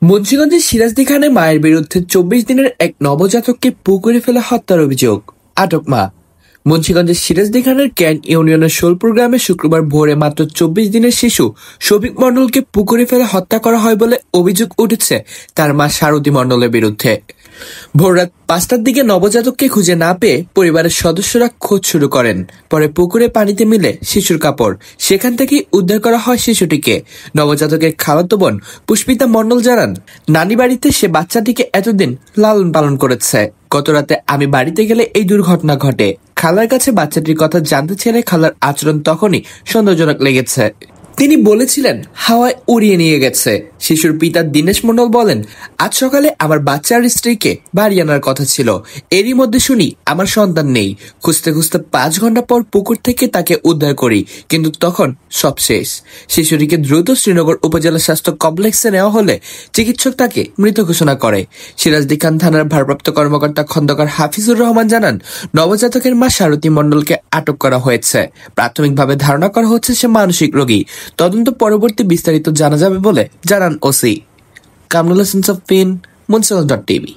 মুন্সিগঞ্জের সিরাজদি খানে মায়ের বিরুদ্ধে ২৪ দিনের এক নবজাতককে পুকুরে ফেলে হত্যার অভিযোগ, আটক মা। মুন্সিগঞ্জের সিরাজদি খানের ক্যান ইউনিয়নের সোলপুর গ্রামে শুক্রবার ভোরে মাত্র ২৪ দিনের শিশু শফিক মণ্ডলকে পুকুরে ফেলে হত্যা করা হয় বলে অভিযোগ উঠেছে তার মা সারথী মণ্ডলের বিরুদ্ধে। ভোররাত ৫টার দিকে নবজাতককে খুঁজে না পেয়ে পরিবারের সদস্যরা খোঁজ শুরু করেন। পরে পুকুরে পানিতে মিলে শিশুর কাপড়, সেখান থেকেই উদ্ধার করা হয় শিশুটিকে। নবজাতকের খালাতো বোন পুষ্পিতা মণ্ডল জানান, নানি বাড়িতে সে বাচ্চাটিকে এতদিন লালন পালন করেছে। গতরাতে আমি বাড়িতে গেলে এই দুর্ঘটনা ঘটে। খালার কাছে বাচ্চাটির কথা জানতে ছেলে খালার আচরণ তখনই সন্দেহজনক লেগেছে। তিনি বলেছিলেন হাওয়ায় উড়িয়ে নিয়ে গেছে। শিশুর পিতা দীনেশ মণ্ডল বলেন, আজ সকালে আমার বাচ্চার স্ত্রীকে বাড়ি আনার কথা ছিল। এরই মধ্যে শুনি আমার সন্তান নেই। খুঁজতে খুঁজতে ৫ ঘন্টা পর পুকুর থেকে তাকে উদ্ধার করি, কিন্তু তখন সব শেষ। শিশুটিকে দ্রুত শ্রীনগর উপজেলা স্বাস্থ্য কমপ্লেক্সে নেওয়া হলে চিকিৎসক তাকে মৃত ঘোষণা করে। সিরাজদি খান থানার ভারপ্রাপ্ত কর্মকর্তা খন্দকার হাফিজুর রহমান জানান, নবজাতকের মা সারথী মণ্ডলকে আটক করা হয়েছে। প্রাথমিকভাবে ধারণা করা হচ্ছে সে মানসিক রোগী। তদন্ত পরবর্তী বিস্তারিত জানা যাবে বলে জানান ওসি। কামরুল হাসান সফিন, মুন্সিগঞ্জ.টিভি।